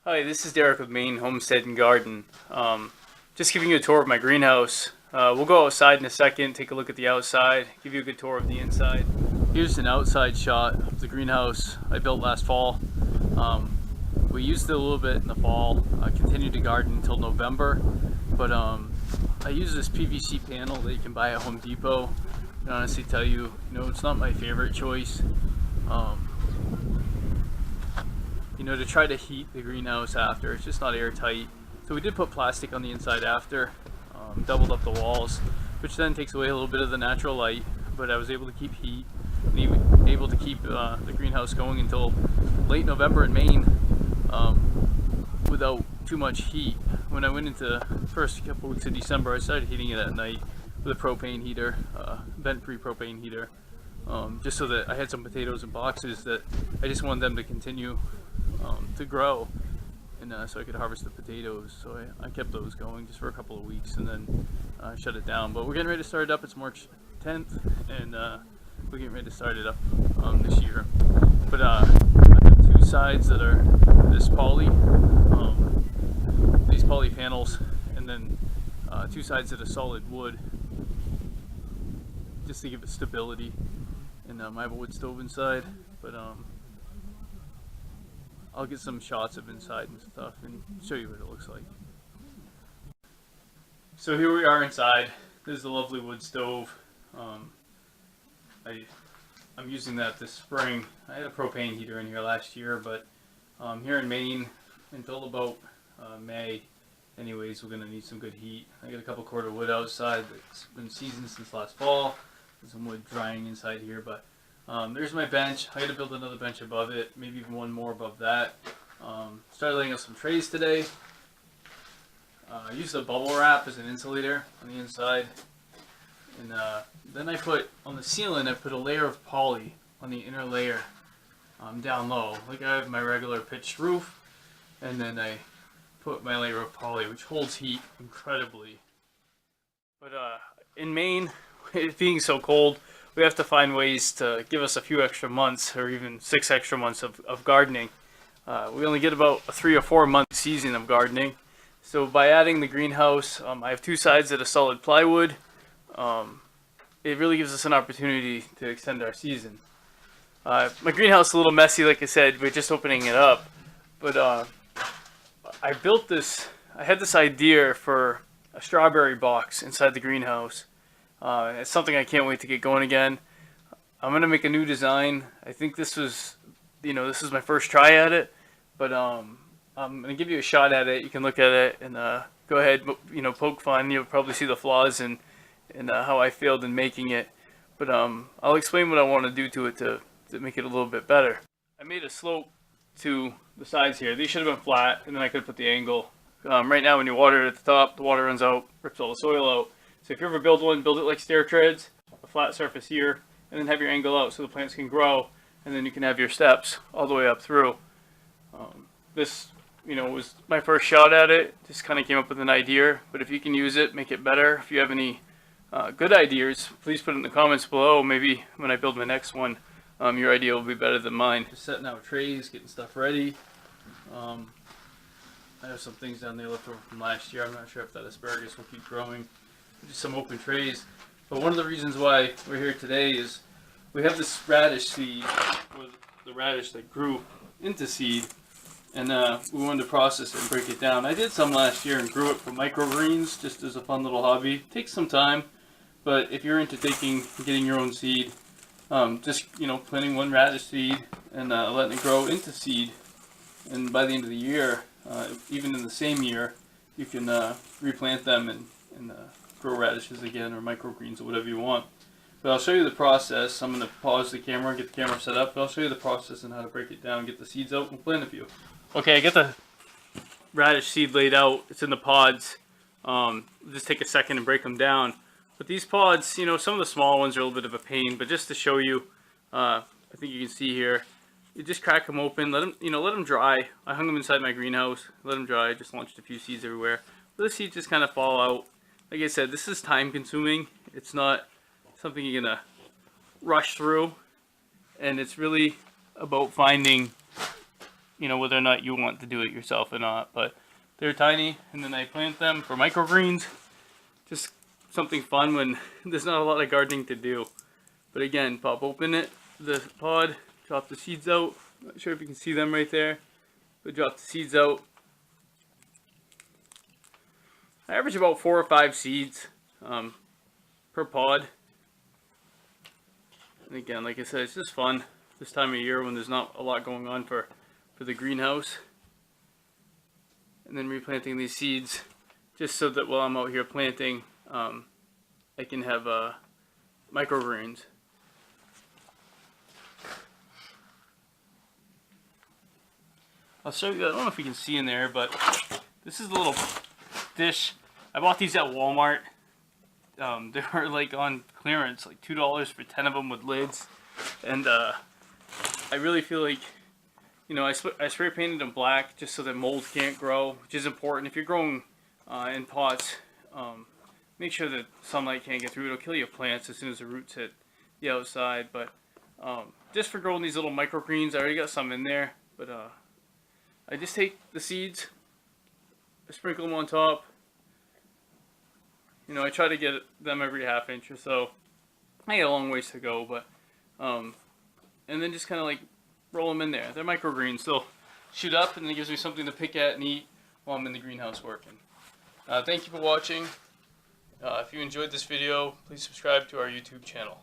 Hi, this is Derek with Maine Homestead and Garden. Just giving you a tour of my greenhouse. We'll go outside in a second, take a look at the outside, give you a good tour of the inside. Here's an outside shot of the greenhouse I built last fall. We used it a little bit in the fall. I continued to garden until November, but I use this PVC panel that you can buy at Home Depot. I can honestly tell you, it's not my favorite choice. To try to heat the greenhouse after, it's just not airtight. So we did put plastic on the inside after, doubled up the walls, which then takes away a little bit of the natural light, but I was able to keep heat and even able to keep the greenhouse going until late November in Maine without too much heat. When I went into the first couple weeks of December, I started heating it at night with a propane heater, vent-free propane heater, just so that I had some potatoes in boxes that I just wanted them to continue to grow, and so I could harvest the potatoes. So I kept those going just for a couple of weeks and then shut it down. But we're getting ready to start it up. It's March 10th, and we're getting ready to start it up this year. But I have two sides that are these poly panels, and then two sides that are solid wood, just to give it stability. And I have a wood stove inside, but I'll get some shots of inside and stuff and show you what it looks like. So here we are inside. This is the lovely wood stove. I'm using that this spring. I had a propane heater in here last year, but here in Maine until about May anyways, we're going to need some good heat. I got a couple cord of wood outside that's been seasoned since last fall. There's some wood drying inside here, but there's my bench. I got to build another bench above it, maybe even one more above that. Started laying out some trays today. I used a bubble wrap as an insulator on the inside, and then I put on the ceiling. I put a layer of poly on the inner layer down low, like I have my regular pitched roof, and then I put my layer of poly, which holds heat incredibly. But in Maine, it being so cold, we have to find ways to give us a few extra months, or even 6 extra months of gardening. We only get about a 3 or 4 month season of gardening. So by adding the greenhouse, I have two sides that are solid plywood. It really gives us an opportunity to extend our season. My greenhouse is a little messy, like I said. We're just opening it up. But I built this, I had this idea for a strawberry box inside the greenhouse. It's something I can't wait to get going again. I'm going to make a new design. I think this is my first try at it, but I'm going to give you a shot at it. You can look at it and go ahead, poke fun. You'll probably see the flaws and how I failed in making it, but I'll explain what I want to do to it to make it a little bit better. I made a slope to the sides here. These should have been flat, and then I could put the angle. Right now when you water it at the top, the water runs out, rips all the soil out. So if you ever build one, build it like stair treads, a flat surface here, and then have your angle out so the plants can grow, and then you can have your steps all the way up through. This, was my first shot at it. Just kind of came up with an idea, but if you can use it, make it better. If you have any good ideas, please put it in the comments below. Maybe when I build my next one, your idea will be better than mine. Just setting out trays, getting stuff ready. I have some things down there left over from last year. I'm not sure if that asparagus will keep growing. Just some open trays. But one of the reasons why we're here today is we have this radish seed, or the radish that grew into seed, and we wanted to process it and break it down. I did some last year and grew it for microgreens just as a fun little hobby. It takes some time, but if you're into getting your own seed, just planting one radish seed and letting it grow into seed, and by the end of the year, even in the same year, you can replant them and grow radishes again, or microgreens, or whatever you want. But I'll show you the process. I'm going to pause the camera and get the camera set up, but I'll show you the process and how to break it down, get the seeds out, and plant a few. Okay, I got the radish seed laid out. It's in the pods. Just take a second and break them down. But these pods, some of the small ones are a little bit of a pain, but just to show you, I think you can see here, you just crack them open, let them dry. I hung them inside my greenhouse, let them dry, just launched a few seeds everywhere. The seeds just kind of fall out. Like I said, this is time consuming. It's not something you're gonna rush through, and it's really about finding you know, whether or not you want to do it yourself or not. But they're tiny, and then I plant them for microgreens. Just something fun when there's not a lot of gardening to do. But again, pop open the pod, drop the seeds out. Not sure if you can see them right there, but drop the seeds out. I average about 4 or 5 seeds per pod. And again, like I said, it's just fun this time of year when there's not a lot going on for the greenhouse. And then replanting these seeds just so that while I'm out here planting, I can have microgreens. I'll show you, I don't know if you can see in there, but this is a little dish. I bought these at Walmart. They were like on clearance, like $2 for 10 of them with lids. And I really feel like, you know, I spray painted them black just so that mold can't grow, which is important. If you're growing in pots, make sure that sunlight can't get through. It'll kill your plants as soon as the roots hit the outside. But just for growing these little microgreens, I already got some in there. But I just take the seeds, I sprinkle them on top. You know, I try to get them every ½ inch or so. I got a long ways to go, but and then just kind of like roll them in there. They're microgreens. They'll shoot up, and it gives me something to pick at and eat while I'm in the greenhouse working. Thank you for watching. If you enjoyed this video, please subscribe to our YouTube channel.